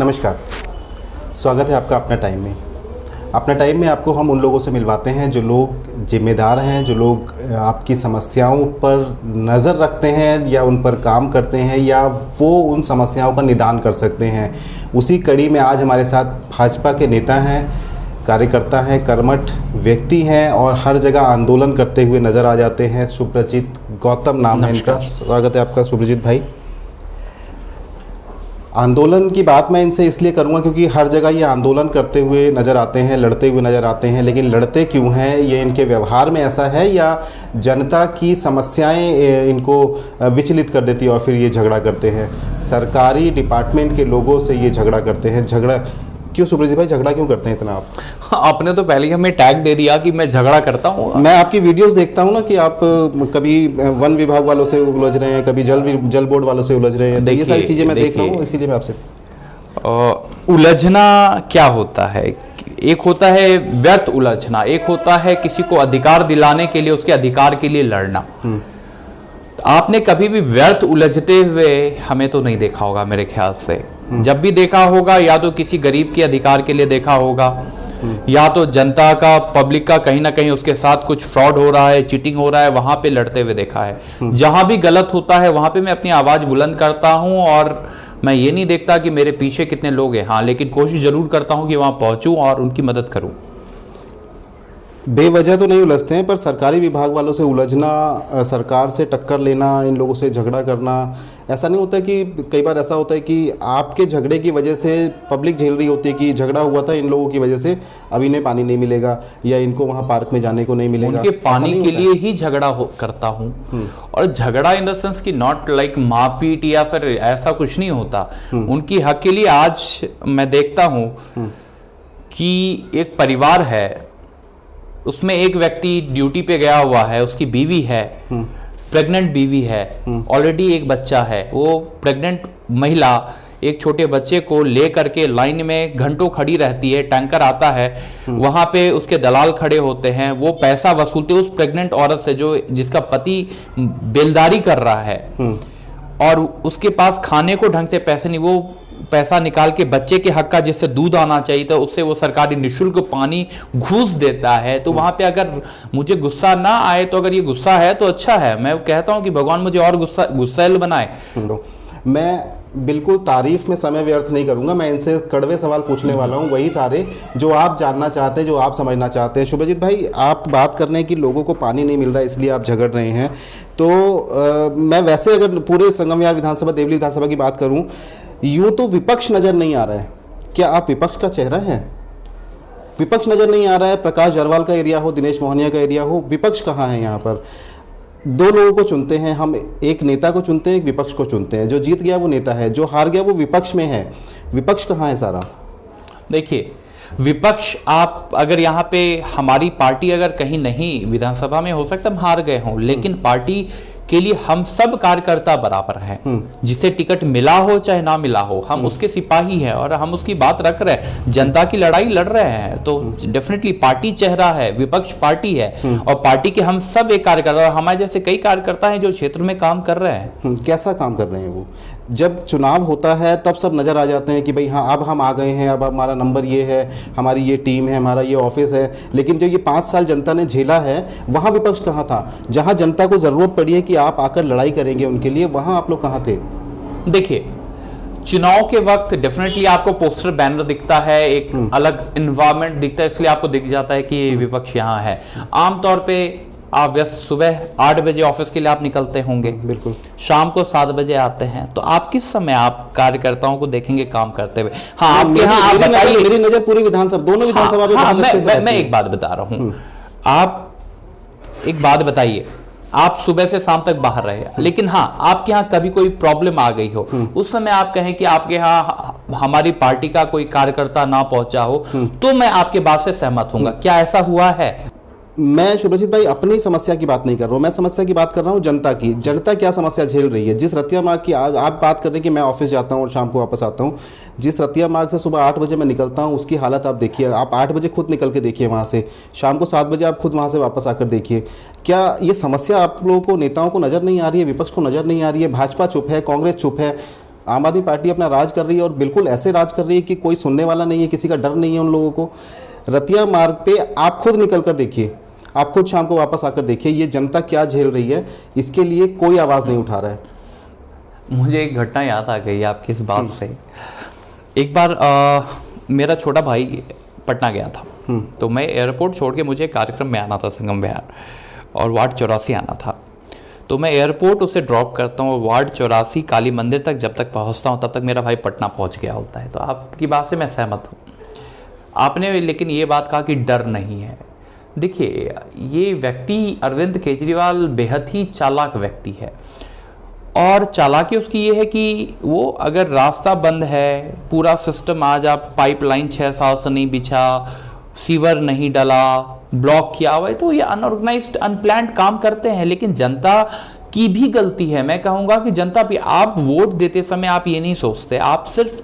नमस्कार, स्वागत है आपका अपना टाइम में। अपना टाइम में आपको हम उन लोगों से मिलवाते हैं जो लोग जिम्मेदार हैं, जो लोग आपकी समस्याओं पर नज़र रखते हैं या उन पर काम करते हैं या वो उन समस्याओं का निदान कर सकते हैं। उसी कड़ी में आज हमारे साथ भाजपा के नेता हैं, कार्यकर्ता हैं, कर्मठ व्यक्ति हैं और हर जगह आंदोलन करते हुए नज़र आ जाते हैं। सुप्रजीत गौतम नाम है इनका। स्वागत है आपका सुप्रजीत भाई। आंदोलन की बात मैं इनसे इसलिए करूंगा क्योंकि हर जगह ये आंदोलन करते हुए नज़र आते हैं, लड़ते हुए नज़र आते हैं, लेकिन लड़ते क्यों हैं? ये इनके व्यवहार में ऐसा है या जनता की समस्याएं इनको विचलित कर देती है और फिर ये झगड़ा करते हैं? सरकारी डिपार्टमेंट के लोगों से ये झगड़ा करते हैं। झगड़ा क्यों सुप्रजीत भाई, झगड़ा क्यों करते हैं इतना आप? आपने तो पहले ही हमें टैग दे दिया कि मैं झगड़ा करता हूँ। मैं आपकी वीडियोस देखता हूँ ना कि आप कभी वन विभाग वालों से उलझ रहे हैं, कभी जल बोर्ड वालों से उलझ रहे हैं, तो ये सारी चीज़ें मैं देख रहा हूँ, इसीलिए मैं आपसे उलझना क्या होता है? एक होता है व्यर्थ उलझना, एक होता है किसी को अधिकार दिलाने के लिए, उसके अधिकार के लिए लड़ना। आपने कभी भी व्यर्थ उलझते हुए हमें तो नहीं देखा होगा मेरे ख्याल से। जब भी देखा होगा या तो किसी गरीब के अधिकार के लिए देखा होगा, या तो जनता का, पब्लिक का कहीं ना कहीं उसके साथ कुछ फ्रॉड हो रहा है, चीटिंग हो रहा है, वहां पे लड़ते हुए देखा है। जहां भी गलत होता है वहां पे मैं अपनी आवाज बुलंद करता हूं और मैं ये नहीं देखता कि मेरे पीछे कितने लोग हैं। हाँ, लेकिन कोशिश जरूर करता हूं कि वहां पहुंचूं और उनकी मदद करूं। बेवजह तो नहीं उलझते हैं, पर सरकारी विभाग वालों से उलझना, सरकार से टक्कर लेना, इन लोगों से झगड़ा करना, ऐसा नहीं होता कि कई बार ऐसा होता है कि आपके झगड़े की वजह से पब्लिक झेल रही होती है कि झगड़ा हुआ था इन लोगों की वजह से, अब इन्हें पानी नहीं मिलेगा या इनको वहाँ पार्क में जाने को नहीं मिलेगा। उनके पानी के लिए ही झगड़ा करता हूँ। और झगड़ा इन द सेंस कि नॉट लाइक मारपीट या फिर ऐसा कुछ नहीं होता। उनकी हक के लिए आज मैं देखता हूँ कि एक परिवार है, उसमें एक व्यक्ति ड्यूटी पे गया हुआ है, उसकी बीवी है, प्रेग्नेंट बीवी है, ऑलरेडी एक बच्चा है। वो प्रेग्नेंट महिला एक छोटे बच्चे को ले करके लाइन में घंटों खड़ी रहती है, टैंकर आता है, वहां पे उसके दलाल खड़े होते हैं, वो पैसा वसूलते उस प्रेग्नेंट औरत से जो जिसका पति बेलदारी कर रहा है और उसके पास खाने को ढंग से पैसे नहीं, वो पैसा निकाल के बच्चे के हक का, जिससे दूध आना चाहिए था, उससे वो सरकारी निःशुल्क पानी घूस देता है। तो वहां पे अगर मुझे गुस्सा ना आए, तो अगर ये गुस्सा है तो अच्छा है। मैं कहता हूं कि भगवान मुझे और गुस्सैल बनाए। मैं बिल्कुल तारीफ में समय व्यर्थ नहीं करूंगा, मैं इनसे कड़वे सवाल पूछने वाला हूं, वही सारे जो आप जानना चाहते हैं, जो आप समझना चाहते हैं। सुप्रजीत भाई, आप बात कर रहे हैं कि लोगों को पानी नहीं मिल रहा है इसलिए आप झगड़ रहे हैं, तो मैं वैसे अगर पूरे संगम विहार विधानसभा, देवली विधानसभा की बात करूं, यूं तो विपक्ष नजर नहीं आ रहा है। क्या आप विपक्ष का चेहरा है? विपक्ष नजर नहीं आ रहा है। प्रकाश जारवाल का एरिया हो, दिनेश मोहनिया का एरिया हो, विपक्ष कहाँ है? यहाँ पर दो लोगों को चुनते हैं हम, एक नेता को चुनते हैं, एक विपक्ष को चुनते हैं। जो जीत गया वो नेता है, जो हार गया वो विपक्ष में है। विपक्ष कहाँ है सारा? देखिए, विपक्ष, आप अगर यहाँ पे हमारी पार्टी अगर कहीं नहीं विधानसभा में, हो सकता हम हार गए हों, लेकिन पार्टी के लिए हम सब कार्यकर्ता बराबर हैं। जिसे टिकट मिला हो चाहे ना मिला हो, हम उसके सिपाही हैं और हम उसकी बात रख रहे हैं, जनता की लड़ाई लड़ रहे हैं। तो डेफिनेटली पार्टी चेहरा है, विपक्ष पार्टी है और पार्टी के हम सब एक कार्यकर्ता, और हमारे जैसे कई कार्यकर्ता हैं जो क्षेत्र में काम कर रहे हैं। कैसा काम कर रहे हैं वो? जब चुनाव होता है तब सब नजर आ जाते हैं कि भाई हाँ, अब हम आ गए हैं, अब हमारा नंबर ये है, हमारी ये टीम है, हमारा ये ऑफिस है। लेकिन जो ये 5 साल जनता ने झेला है, वहाँ विपक्ष कहाँ था? जहाँ जनता को ज़रूरत पड़ी है कि आप आकर लड़ाई करेंगे उनके लिए, वहाँ आप लोग कहाँ थे? देखिए, चुनाव के वक्त डेफिनेटली आपको पोस्टर बैनर दिखता है, एक अलग इन्वायरमेंट दिखता है, इसलिए आपको दिख जाता है कि विपक्ष यहाँ है। आमतौर पे आप व्यस्त, सुबह 8 बजे ऑफिस के लिए आप निकलते होंगे, बिल्कुल, शाम को 7 बजे आते हैं, तो आप किस समय आप कार्यकर्ताओं को देखेंगे काम करते हुए? हाँ, आपके यहाँ आप बताइए। मेरी नजर पूरी विधानसभा, दोनों विधानसभा में मैं एक बात बता रहा हूँ। आप एक बात बताइए, आप सुबह से शाम तक बाहर रहे, लेकिन हाँ, आपके यहाँ कभी कोई प्रॉब्लम आ गई हो, उस समय आप कहें कि आपके यहाँ हमारी पार्टी का कोई कार्यकर्ता ना पहुंचा हो, तो मैं आपके बात से सहमत हूंगा। क्या ऐसा हुआ है? मैं सुप्रजीत भाई अपनी समस्या की बात नहीं कर रहा हूँ, मैं समस्या की बात कर रहा हूँ जनता की। जनता क्या समस्या झेल रही है? जिस रतिया मार्ग की आप बात कर रहे हैं कि मैं ऑफिस जाता हूँ और शाम को वापस आता हूँ, जिस रतिया मार्ग से सुबह 8 बजे मैं निकलता हूँ, उसकी हालत आप देखिए। आप 8 बजे खुद निकल के देखिए वहाँ से, शाम को 7 बजे आप खुद वहाँ से वापस आकर देखिए। क्या ये समस्या आप लोगों को, नेताओं को नज़र नहीं आ रही है? विपक्ष को नज़र नहीं आ रही है? भाजपा चुप है, कांग्रेस चुप है, आम आदमी पार्टी अपना राज कर रही है और बिल्कुल ऐसे राज कर रही है कि कोई सुनने वाला नहीं है, किसी का डर नहीं है उन लोगों को। रतिया मार्ग पे आप खुद निकल कर देखिए, आप खुद शाम को वापस आकर देखिए, ये जनता क्या झेल रही है, इसके लिए कोई आवाज़ नहीं उठा रहा है। मुझे एक घटना याद आ गई आपकी इस बात से। एक बार मेरा छोटा भाई पटना गया था, तो मैं एयरपोर्ट छोड़ के मुझे कार्यक्रम में आना था संगम विहार, और वार्ड 84 आना था। तो मैं एयरपोर्ट उसे ड्रॉप करता हूँ और वार्ड 84 काली मंदिर तक जब तक पहुँचता हूँ तब तक मेरा भाई पटना पहुँच गया होता है। तो आपकी बात से मैं सहमत हूँ। आपने लेकिन ये बात कहा कि डर नहीं है। देखिए, ये व्यक्ति अरविंद केजरीवाल बेहद ही चालाक व्यक्ति है, और चालाकी उसकी ये है कि वो अगर रास्ता बंद है, पूरा सिस्टम आज आप पाइपलाइन 6 साल से नहीं बिछा, सीवर नहीं डला, ब्लॉक किया हुआ है, तो ये अनऑर्गेनाइज्ड अनप्लान्ड काम करते हैं। लेकिन जनता की भी गलती है। मैं कहूँगा कि जनता भी, आप वोट देते समय आप ये नहीं सोचते, आप सिर्फ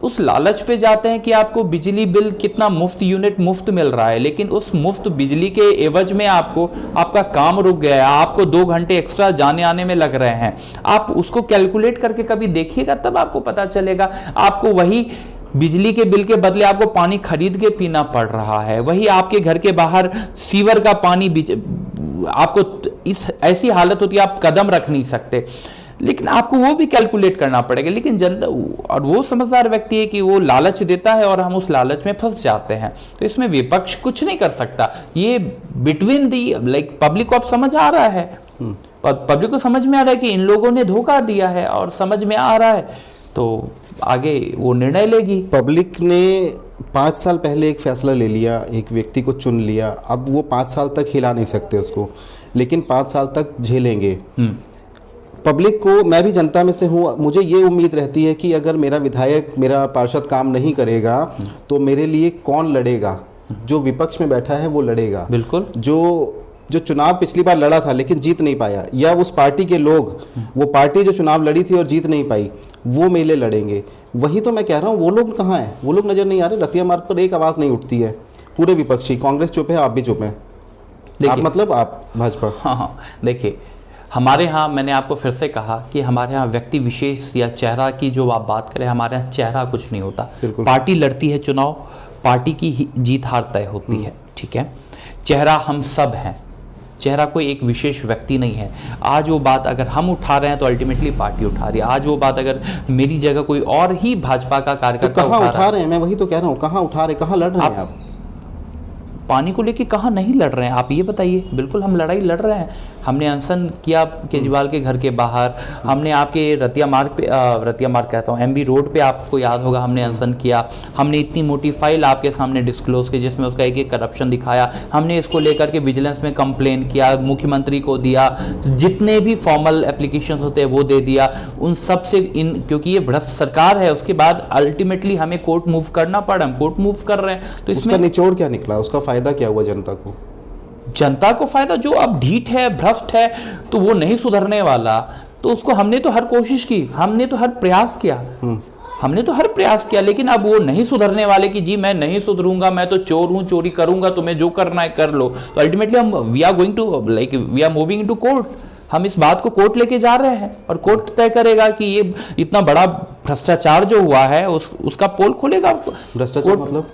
उस लालच पे जाते हैं कि आपको बिजली बिल कितना मुफ्त यूनिट मुफ्त मिल रहा है, लेकिन उस मुफ्त बिजली के एवज में आपको आपका काम रुक गया है, आपको 2 घंटे एक्स्ट्रा जाने आने में लग रहे हैं। आप उसको कैलकुलेट करके कभी देखिएगा, तब आपको पता चलेगा। आपको वही बिजली के बिल के बदले आपको पानी खरीद के पीना पड़ रहा है, वही आपके घर के बाहर सीवर का पानी आपको इस ऐसी हालत होती है आप कदम रख नहीं सकते। लेकिन आपको वो भी कैलकुलेट करना पड़ेगा। लेकिन जनता, और वो समझदार व्यक्ति है कि वो लालच देता है और हम उस लालच में फंस जाते हैं। तो इसमें विपक्ष कुछ नहीं कर सकता। ये बिटवीन दी पब्लिक को अब समझ आ रहा है, पब्लिक को समझ में आ रहा है कि इन लोगों ने धोखा दिया है, और समझ में आ रहा है तो आगे वो निर्णय लेगी। पब्लिक ने 5 साल पहले एक फैसला ले लिया, एक व्यक्ति को चुन लिया, अब वो 5 साल तक हिला नहीं सकते उसको, लेकिन 5 साल तक झेलेंगे। पब्लिक को, मैं भी जनता में से हूँ, मुझे ये उम्मीद रहती है कि अगर मेरा विधायक, मेरा पार्षद काम नहीं करेगा तो मेरे लिए कौन लड़ेगा? जो विपक्ष में बैठा है वो लड़ेगा। बिल्कुल। जो चुनाव पिछली बार लड़ा था लेकिन जीत नहीं पाया, या उस पार्टी के लोग, वो पार्टी जो चुनाव लड़ी थी और जीत नहीं पाई, वो मेले लड़ेंगे। वही तो मैं कह रहा हूँ, वो लोग कहाँ हैं? वो लोग नज़र नहीं आ रहे। रतिया मार्ग पर एक आवाज़ नहीं उठती है। पूरे विपक्षी, कांग्रेस चुप है, आप भी चुप हैं। आप मतलब आप भाजपा। हाँ, देखिए, हमारे यहाँ, मैंने आपको फिर से कहा कि हमारे यहाँ व्यक्ति विशेष या चेहरा की जो आप बात करें, हमारे यहाँ चेहरा कुछ नहीं होता। पार्टी लड़ती है चुनाव, पार्टी की जीत हार तय होती है, ठीक है। चेहरा हम सब हैं, चेहरा कोई एक विशेष व्यक्ति नहीं है। आज वो बात अगर हम उठा रहे हैं तो अल्टीमेटली पार्टी उठा रही है। आज वो बात अगर मेरी जगह कोई और ही भाजपा का कार्यकर्ता तो कहाँ उठा रहे हैं? मैं वही तो कह रहा हूँ, कहाँ उठा रहे, कहाँ लड़ रहे हैं आप? पानी को लेके कहाँ नहीं लड़ रहे हैं, आप ये बताइए। बिल्कुल हम लड़ाई लड़ रहे हैं। हमने अनशन किया केजरीवाल के घर के बाहर, हमने आपके रतिया मार्ग कहता हूँ, MB रोड पे, आपको याद होगा, हमने अनशन किया। हमने इतनी मोटी फाइल आपके सामने डिस्क्लोज की जिसमें उसका एक करप्शन दिखाया। हमने इसको लेकर के विजिलेंस में कंप्लेन किया, मुख्यमंत्री को दिया, जितने भी फॉर्मल एप्लीकेशंस होते हैं वो दे दिया। उन सब से क्योंकि ये भ्रष्ट सरकार है, उसके बाद अल्टीमेटली हमें कोर्ट मूव करना पड़ा, हम कोर्ट मूव कर रहे हैं। तो इसमें निचोड़ क्या निकला? उसका फायदा क्या हुआ जनता को? जनता को फायदा, जो अब ढीठ है, भ्रष्ट है, तो वो नहीं सुधरने वाला। तो उसको हमने तो हर कोशिश की, हमने तो हर प्रयास किया, लेकिन अब वो नहीं सुधरने वाले कि जी मैं नहीं सुधरूंगा, मैं तो चोर हूं, चोरी करूंगा, तुम्हें जो करना है कर लो। तो अल्टीमेटली हम we are moving into court. हम इस बात को कोर्ट लेके जा रहे हैं और कोर्ट तय करेगा कि ये इतना बड़ा भ्रष्टाचार जो हुआ है उसका पोल खोलेगा। भ्रष्टाचार मतलब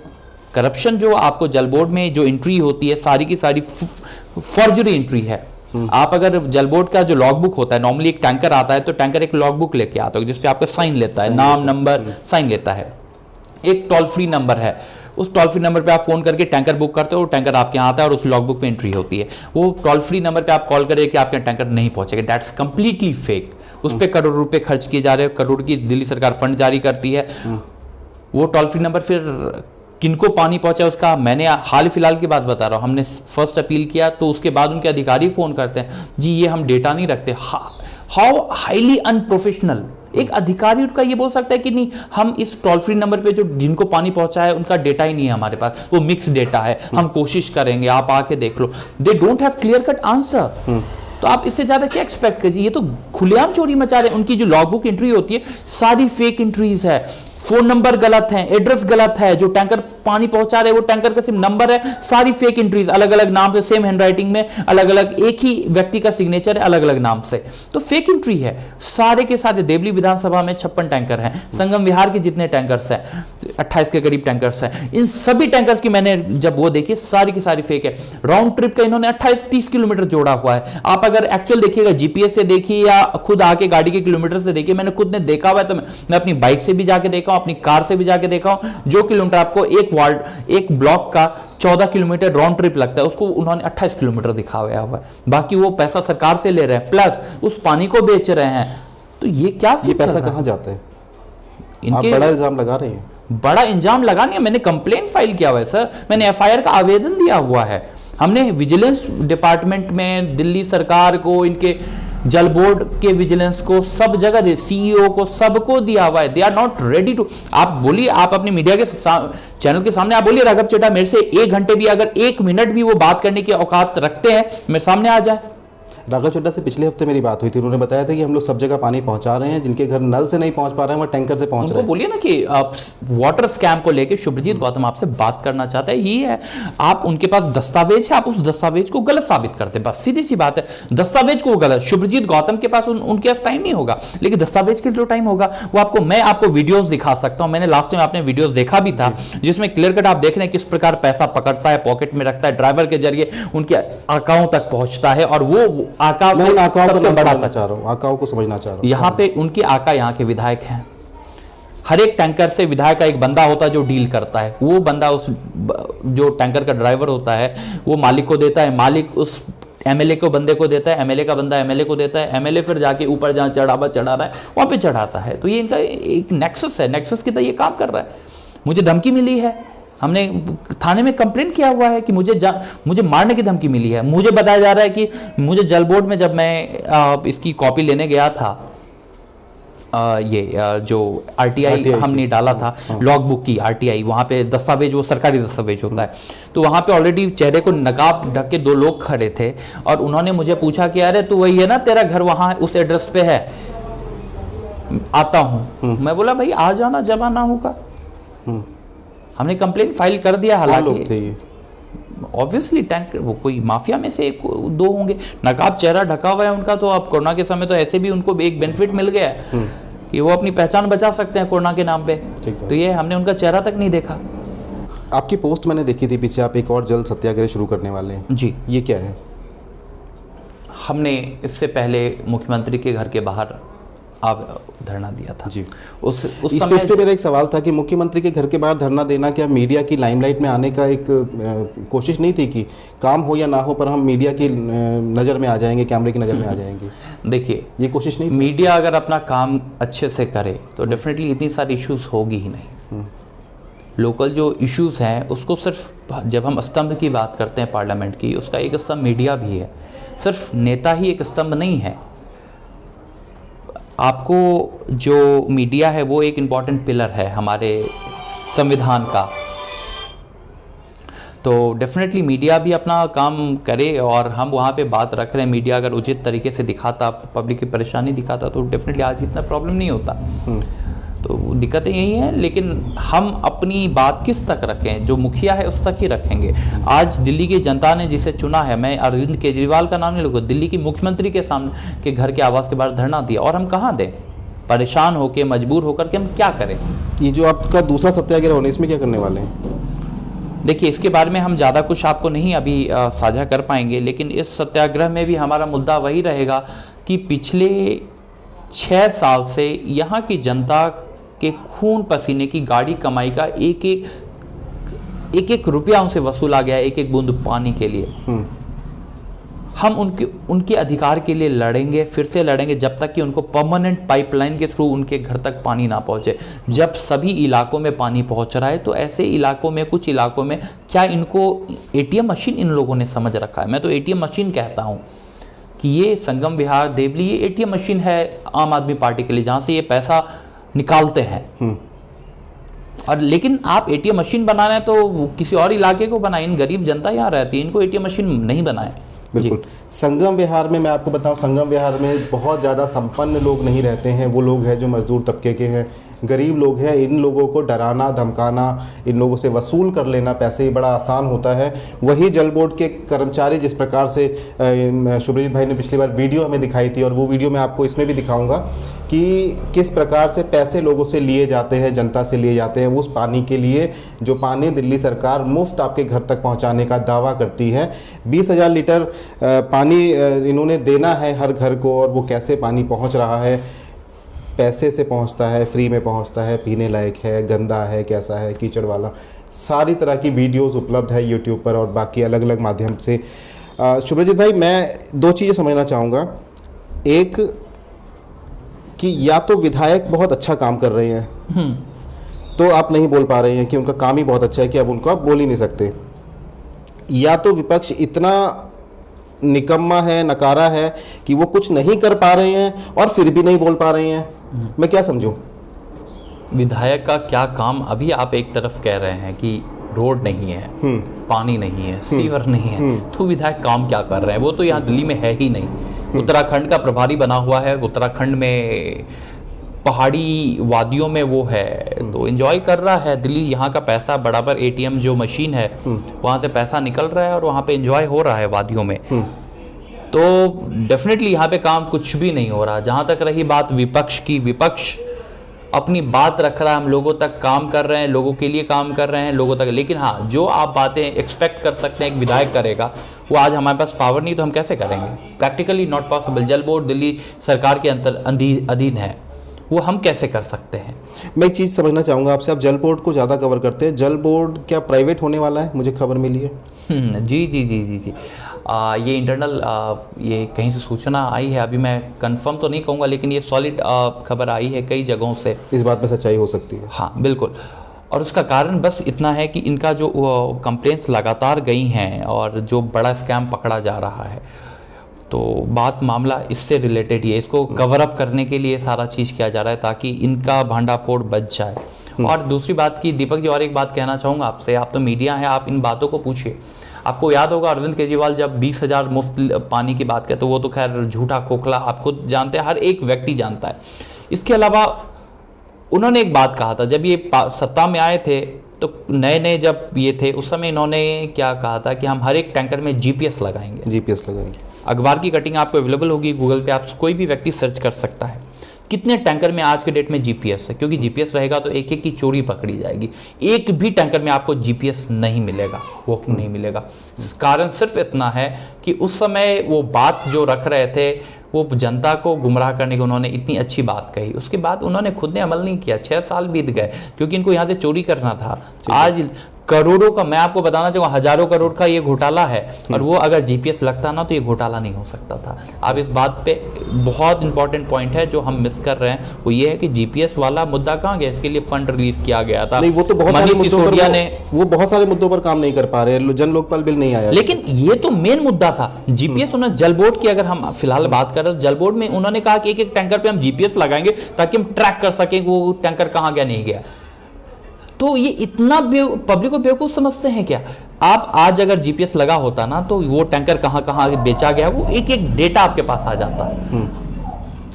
करप्शन, जो आपको जल बोर्ड में जो एंट्री होती है, सारी की सारी फर्जरी एंट्री है। आप अगर जल बोर्ड का जो लॉग बुक होता है, नॉर्मली एक टैंकर आता है तो टैंकर एक लॉग बुक लेके आता है जिसपे आपका साइन लेता है, नाम नंबर साइन लेता है। एक टोल फ्री नंबर है, उस टोल फ्री नंबर पे आप फोन करके टैंकर बुक करते हो, टैंकर आपके यहाँ आता है और उस लॉग बुक में एंट्री होती है। वो टोल फ्री नंबर पे आप कॉल करें कि आपके टैंकर नहीं पहुंचेगा, दैट्स कंप्लीटली फेक। उस पर करोड़ रुपए खर्च किए जा रहे हैं, करोड़ की दिल्ली सरकार फंड जारी करती है। वो टोल फ्री नंबर फिर किनको पानी पहुंचा उसका, मैंने हाल फिलहाल की बात बता रहा हूं, हमने फर्स्ट अपील किया तो उसके बाद उनके अधिकारी फोन करते हैं, जी ये हम डेटा नहीं रखते। How highly unprofessional. एक अधिकारी उनका ये बोल सकता है कि नहीं, हम इस टोल फ्री नंबर पे जो जिनको पानी पहुंचा है उनका डेटा ही नहीं है हमारे पास, वो मिक्स डेटा है, हम कोशिश करेंगे, आप आके देख लो। They don't have clear cut answer. तो आप इससे ज्यादा क्या एक्सपेक्ट कीजिए? ये तो खुलेआम चोरी मचा रहे हैं। उनकी जो लॉग बुक एंट्री होती है सारी फेक एंट्रीज है, फोन नंबर गलत है, एड्रेस गलत है, जो टैंकर पानी पहुंचा रहे वो टैंकर का सिर्फ नंबर है, सारी फेक एंट्रीज अलग अलग नाम से, सेम हैंडराइटिंग में, अलग अलग एक ही व्यक्ति का सिग्नेचर है अलग अलग नाम से, तो फेक एंट्री है। सारे के सारे देवली विधानसभा में 56 टैंकर हैं, संगम विहार के जितने टैंकर्स हैं 28 के करीब टैंकर्स हैं, इन सभी टैंकर्स की मैंने जब वो देखी सारी की सारी फेक है। राउंड ट्रिप का इन्होंने 28-30 किलोमीटर जोड़ा हुआ है। आप अगर एक्चुअल देखिएगा, जीपीएस से देखिए या खुद आके गाड़ी के किलोमीटर से देखिए, मैंने खुद ने देखा हुआ है, तो मैं अपनी बाइक से भी जाके देखा हूं, अपनी कार से भी जाके देखा हूं, जो किलोमीटर आपको एक ब्लॉक का 14 किलोमीटर राउंड ट्रिप लगता है, उसको उन्होंने 28 किलोमीटर दिखाया हुआ है। बाकी वो पैसा सरकार से ले रहे हैं, प्लस उस पानी को बेच रहे हैं। तो ये क्या ये पैसा कहां जाता है? इनके आप बड़ा इल्जाम लगा रहे हैं। बड़ा इंजाम लगा नहीं है, मैंने कंप्लेंट फाइल किया हुआ है सर, मैंने एफआईआर का आवेदन दिया हुआ है। हमने विजिलेंस डिपार्टमेंट में दिल्ली सरकार को, इनके जल बोर्ड के विजिलेंस को, सब जगह दे, सीईओ को, सबको दिया हुआ है। They are not ready to. आप बोलिए, आप अपने मीडिया के चैनल के सामने आप बोलिए राघव चड्ढा मेरे से 1 घंटे भी, अगर 1 मिनट भी वो बात करने की औकात रखते हैं, मेरे सामने आ जाए। राघव चड्ढा से पिछले हफ्ते मेरी बात हुई थी, उन्होंने बताया था कि हम लोग सब जगह पानी पहुंचा रहे हैं, जिनके घर नल से नहीं पहुंच पा रहे हैं वो टैंकर से पहुंच रहे हैं। बोलिए ना कि आप वाटर स्कैम को लेके शुभ्रजीत गौतम आपसे बात करना चाहते हैं, ये है आप उनके पास दस्तावेज है, आप उस दस्तावेज को गलत साबित करते हैं, बस सीधी सी बात है। दस्तावेज को गलत, शुभ्रजीत गौतम के पास उनके पास टाइम नहीं होगा, लेकिन दस्तावेज के लिए टाइम होगा। वो आपको, मैं आपको वीडियोस दिखा सकता हूं, मैंने लास्ट टाइम आपने वीडियोस देखा भी था, जिसमें क्लियर कट आप देख रहे हैं किस प्रकार पैसा पकड़ता है, पॉकेट में रखता है, ड्राइवर के जरिए उनके अकाउंट तक पहुंचता है, और वो आकाश से सबसे बड़ा चाह रहा हूं, आकाओं को समझना चाह रहा हूं। यहां पे उनके आका यहाँ के विधायक हैं। हर एक टैंकर से विधायक का एक बंदा होता है जो डील करता है, वो बंदा उस जो टैंकर का ड्राइवर होता है वो मालिक को देता है, मालिक उस एमएलए को बंदे को देता है, एमएलए का बंदा एमएलए को देता है, एमएलए फिर जाके ऊपर जहां चढ़ा रहा है वहां पे चढ़ाता है। तो ये इनका एक नेक्सस है, नेक्सस की तरह ये काम कर रहा है। मुझे धमकी मिली है, हमने थाने में कंप्लेंट किया हुआ है कि मुझे मारने की धमकी मिली है। मुझे बताया जा रहा है कि मुझे जल बोर्ड में जब मैं इसकी कॉपी लेने गया था, जो आरटीआई हमने डाला था, लॉग बुक की आरटीआई, वहाँ पे दस्तावेज, वो सरकारी दस्तावेज होता है, तो वहाँ पे ऑलरेडी चेहरे को नकाब ढक के 2 लोग खड़े थे, और उन्होंने मुझे पूछा कि अरे तू वही है ना, तेरा घर वहाँ उस एड्रेस पे है, आता हूँ। मैं बोला भाई आ जाना जब आना होगा। हमने कंप्लेंट फाइल कर दिया। हालांकि ऑब्वियसली टैंक वो कोई माफिया में से 2 होंगे, नकाब चेहरा ढका हुआ है उनका, तो अब कोरोना के समय तो ऐसे भी उनको एक बेनिफिट मिल गया है कि वो अपनी पहचान बचा सकते हैं कोरोना के नाम पे। तो ये हमने उनका चेहरा तक नहीं देखा। आपकी पोस्ट मैंने देखी थी पीछे, आप एक और जल सत्याग्रह शुरू करने वाले हैं जी, ये क्या है? हमने इससे पहले मुख्यमंत्री के घर के बाहर आप धरना दिया था जी। उस समय पे मेरा एक सवाल था कि मुख्यमंत्री के घर के बाहर धरना देना क्या मीडिया की लाइमलाइट में आने का एक कोशिश नहीं थी कि काम हो या ना हो पर हम मीडिया की नज़र में आ जाएंगे, कैमरे की नज़र में आ जाएंगे? देखिए, ये कोशिश नहीं, मीडिया अगर अपना काम अच्छे से करे तो डेफिनेटली इतनी सारी इश्यूज होगी ही नहीं। लोकल जो इश्यूज हैं उसको सिर्फ, जब हम स्तंभ की बात करते हैं पार्लियामेंट की, उसका एक स्तंभ मीडिया भी है, सिर्फ नेता ही एक स्तंभ नहीं है। आपको जो मीडिया है वो एक इम्पॉर्टेंट पिलर है हमारे संविधान का, तो डेफिनेटली मीडिया भी अपना काम करे, और हम वहाँ पे बात रख रहे हैं। मीडिया अगर उचित तरीके से दिखाता, पब्लिक की परेशानी दिखाता, तो डेफिनेटली आज इतना प्रॉब्लम नहीं होता। तो दिक्कतें यही हैं, लेकिन हम अपनी बात किस तक रखें, जो मुखिया है उस तक ही रखेंगे। आज दिल्ली की जनता ने जिसे चुना है, मैं अरविंद केजरीवाल का नाम नहीं लूँगा, दिल्ली की मुख्यमंत्री के सामने के घर के आवास के बाहर धरना दिया, और हम कहाँ दें? परेशान होकर, मजबूर होकर के हम क्या करें? ये जो आपका दूसरा सत्याग्रह होने, इसमें क्या करने वाले हैं? देखिए, इसके बारे में हम ज़्यादा कुछ आपको नहीं अभी साझा कर पाएंगे, लेकिन इस सत्याग्रह में भी हमारा मुद्दा वही रहेगा कि पिछले 6 साल से यहाँ की जनता के खून पसीने की गाड़ी कमाई का एक रुपया उनसे वसूला गया, एक बूंद पानी के लिए। हम उनके अधिकार के लिए लड़ेंगे, फिर से लड़ेंगे, जब तक कि उनको परमानेंट पाइपलाइन के थ्रू उनके घर तक पानी ना पहुंचे। जब सभी इलाकों में पानी पहुंच रहा है, तो ऐसे इलाकों में, कुछ इलाकों में, क्या इनको एटीएम मशीन इन लोगों ने समझ रखा है? मैं तो एटीएम मशीन कहता हूं कि ये संगम विहार, देवली, ये एटीएम मशीन है आम आदमी पार्टी के लिए, जहां से ये पैसा निकालते हैं। और लेकिन आप एटीएम मशीन बनाना है तो किसी और इलाके को बनाए, इन गरीब जनता यहाँ रहती है, इनको एटीएम मशीन नहीं बनाए। बिल्कुल। संगम विहार में मैं आपको बताऊं, संगम विहार में बहुत ज़्यादा संपन्न लोग नहीं रहते हैं, वो लोग हैं जो मजदूर तबके के हैं, गरीब लोग हैं, इन लोगों को डराना धमकाना, इन लोगों से वसूल कर लेना पैसे बड़ा आसान होता है। वही जल बोर्ड के कर्मचारी जिस प्रकार से शुभ्रजीत भाई ने पिछली बार वीडियो हमें दिखाई थी, और वो वीडियो मैं आपको इसमें भी दिखाऊंगा कि किस प्रकार से पैसे लोगों से लिए जाते हैं, जनता से लिए जाते हैं उस पानी के लिए, जो पानी दिल्ली सरकार मुफ्त आपके घर तक पहुंचाने का दावा करती है। 20,000 लीटर पानी इन्होंने देना है हर घर को, और वो कैसे पानी पहुंच रहा है, पैसे से पहुंचता है, फ्री में पहुंचता है, पीने लायक है, गंदा है, कैसा है, कीचड़ वाला, सारी तरह की वीडियोस उपलब्ध है यूट्यूब पर और बाकी अलग अलग माध्यम से। शुभ्रजीत भाई, मैं 2 चीज़ें समझना चाहूँगा। एक कि या तो विधायक बहुत अच्छा काम कर रहे हैं तो आप नहीं बोल पा रहे हैं कि उनका काम ही बहुत अच्छा है कि अब उनको आप बोल ही नहीं सकते, या तो विपक्ष इतना निकम्मा है, नकारा है कि वो कुछ नहीं कर पा रहे हैं और फिर भी नहीं बोल पा रहे हैं। मैं क्या समझूं? विधायक का क्या काम? अभी आप एक तरफ कह रहे हैं कि रोड नहीं है, पानी नहीं है, सीवर नहीं है, तो विधायक काम क्या कर रहे हैं? वो तो यहाँ दिल्ली में है ही नहीं। उत्तराखंड का प्रभारी बना हुआ है, उत्तराखंड में पहाड़ी वादियों में वो है तो एंजॉय कर रहा है। दिल्ली यहाँ का पैसा बराबर एटीएम जो मशीन है वहाँ से पैसा निकल रहा है और वहाँ पे एंजॉय हो रहा है वादियों में। तो डेफिनेटली यहाँ पे काम कुछ भी नहीं हो रहा। जहाँ तक रही बात विपक्ष की, विपक्ष अपनी बात रख रहा है, हम लोगों तक काम कर रहे हैं, लोगों के लिए काम कर रहे हैं, लोगों तक। लेकिन हाँ, जो आप बातें एक्सपेक्ट कर सकते हैं एक विधायक करेगा, वो आज हमारे पास पावर नहीं तो हम कैसे करेंगे? Practically not possible. जल बोर्ड दिल्ली सरकार के अधीन है, वो हम कैसे कर सकते हैं? मैं एक चीज़ समझना चाहूँगा आपसे, आप जल बोर्ड को ज़्यादा कवर करते हैं, जल बोर्ड क्या प्राइवेट होने वाला है? मुझे खबर मिली है। जी जी जी जी जी ये इंटरनल ये कहीं से सूचना आई है, अभी मैं कंफर्म तो नहीं कहूँगा, लेकिन ये सॉलिड खबर आई है कई जगहों से। इस बात में सच्चाई हो सकती है? हाँ बिल्कुल। और उसका कारण बस इतना है कि इनका जो कंप्लेंट्स लगातार गई हैं और जो बड़ा स्कैम पकड़ा जा रहा है, तो बात मामला इससे रिलेटेड ही है। इसको कवर अप करने के लिए सारा चीज़ किया जा रहा है ताकि इनका भांडाफोड़ बच जाए। और दूसरी बात की दीपक जी, और एक बात कहना चाहूँगा आपसे, आप तो मीडिया है, आप इन बातों को पूछिए। आपको याद होगा अरविंद केजरीवाल जब 20,000 मुफ्त पानी की बात करते, वो तो खैर झूठा खोखला, आप खुद जानते हैं, हर एक व्यक्ति जानता है। इसके अलावा उन्होंने एक बात कहा था, जब ये सत्ता में आए थे तो नए जब ये थे उस समय इन्होंने क्या कहा था कि हम हर एक टैंकर में जीपीएस लगाएंगे। जीपीएस लगाएंगे। अखबार की कटिंग आपको अवेलेबल होगी गूगल पे, आप कोई भी व्यक्ति सर्च कर सकता है कितने टैंकर में आज के डेट में जीपीएस है। क्योंकि जीपीएस रहेगा तो एक एक की चोरी पकड़ी जाएगी। एक भी टैंकर में आपको जीपीएस नहीं मिलेगा, वर्किंग नहीं मिलेगा। कारण सिर्फ इतना है कि उस समय वो बात जो रख रहे थे वो जनता को गुमराह करने की उन्होंने इतनी अच्छी बात कही, उसके बाद उन्होंने खुद ने अमल नहीं किया। 6 साल बीत गए क्योंकि इनको यहाँ से चोरी करना था। आज करोड़ों का, मैं आपको बताना चाहूँगा, हजारों करोड़ का ये घोटाला है, और वो अगर जीपीएस लगता ना तो ये घोटाला नहीं हो सकता था। अब इस बात पे बहुत इंपॉर्टेंट पॉइंट है जो हम मिस कर रहे हैं, वो ये है कि जीपीएस वाला मुद्दा कहाँ गया? इसके लिए फंड रिलीज किया गया था। नहीं, वो तो बहुत सारे मुद्दों पर वो बहुत सारे मुद्दों पर काम नहीं कर पा रहे, जन लोकपाल बिल नहीं आया। लेकिन ये तो मेन मुद्दा था जीपीएस। उन्होंने जल बोर्ड की अगर हम फिलहाल बात करें तो जल बोर्ड में उन्होंने कहा कि एक एक टैंकर पे हम जीपीएस लगाएंगे ताकि हम ट्रैक कर सकें वो टैंकर कहाँ गया नहीं गया। तो ये इतना पब्लिक को बेवकूफ समझते हैं क्या? आप आज अगर जीपीएस लगा होता ना तो वो टैंकर कहाँ कहाँ बेचा गया वो एक एक डेटा आपके पास आ जाता।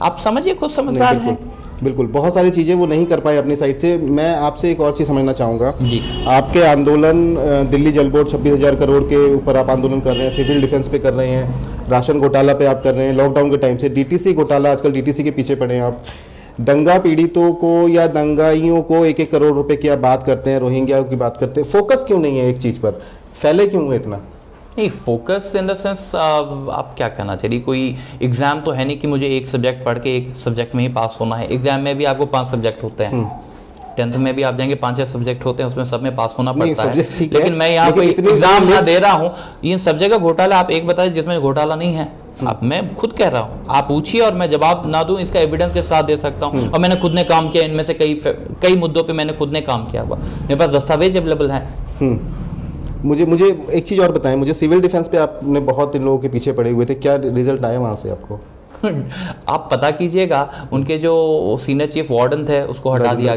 आप समझिए, खुद समझदार हैं। बिल्कुल, बहुत सारी चीज़ें वो नहीं कर पाए अपनी साइड से। मैं आपसे एक और चीज़ समझना चाहूँगा जी। आपके आंदोलन दिल्ली जल बोर्ड 26,000 करोड़ के ऊपर आप आंदोलन कर रहे हैं, सिविल डिफेंस पे कर रहे हैं, राशन घोटाला पे आप कर रहे हैं, लॉकडाउन के टाइम से डीटीसी घोटाला, आजकल डीटीसी के पीछे पड़े हैं आप, दंगा पीड़ितों को या दंगाइयों को 1-1 करोड़ रुपए की आप बात करते हैं, रोहिंग्या की बात करते हैं। फोकस क्यों नहीं है एक चीज़ पर? फैले क्यों है इतना? नहीं, फोकस इन द सेंस आप क्या कहना चाहिए, कोई एग्जाम तो है नहीं कि मुझे एक सब्जेक्ट पढ़ के एक सब्जेक्ट में ही पास होना है। एग्जाम में भी आपको 5 सब्जेक्ट होते हैं, 10th में भी आप जाएंगे 5-6 सब्जेक्ट होते हैं, उसमें सब में पास होना पड़ता है। लेकिन मैं यहाँ कोई एग्जाम ना दे रहा हूँ। इन सब्जेक्ट का घोटाला आप एक बताइए जिसमें घोटाला नहीं है। अब मैं खुद कह रहा हूँ, आप पूछिए और मैं जवाब ना दूं इसका एविडेंस के साथ दे सकता हूँ। और मैंने खुद ने काम किया इनमें से कई मुद्दों पे मैंने खुद ने काम किया हुआ, मेरे पास दस्तावेज अवेलेबल हैं। मुझे एक चीज़ और बताएं, मुझे सिविल डिफेंस पे आपने बहुत इन लोगों के पीछे पड़े हुए थे, क्या रिजल्ट आया वहाँ से आपको? आप पता कीजिएगा, उनके जो सीनियर चीफ वार्डन थे उसको हटा दिया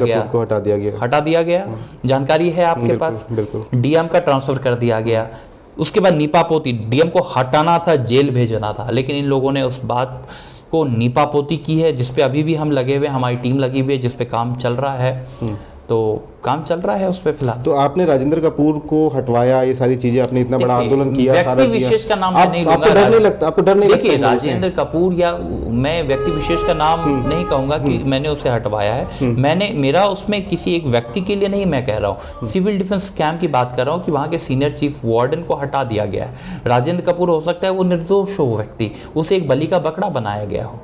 गया। जानकारी है आपके पास? बिल्कुल। डीएम का ट्रांसफर कर दिया गया। उसके बाद नीपा पोती, डीएम को हटाना था, जेल भेजना था, लेकिन इन लोगों ने उस बात को नीपापोती की है, जिस पे अभी भी हम लगे हुए, हमारी टीम लगी हुई है, जिस पे काम चल रहा है। तो काम चल रहा है उस पे फिलहाल। तो आपने राजेंद्र कपूर को हटवाया, ये सारी चीजें, आपने इतना बड़ा आंदोलन किया, सारा व्यक्ति विशेष का नाम मैं नहीं लूंगा। आपको डर नहीं लगता? आपको डर नहीं लगता? देखिए, राजेंद्र कपूर या मैं व्यक्ति विशेष का नाम नहीं कहूंगा कि मैंने उसे हटवाया है। मैंने, मेरा उसमें किसी एक व्यक्ति के लिए नहीं मैं कह रहा हूँ, सिविल डिफेंस कैंप की बात कर रहा हूँ कि वहाँ के सीनियर चीफ वार्डन को हटा दिया गया है। राजेंद्र कपूर हो सकता है वो निर्दोष हो व्यक्ति, उसे एक बलि का बकरा बनाया गया हो।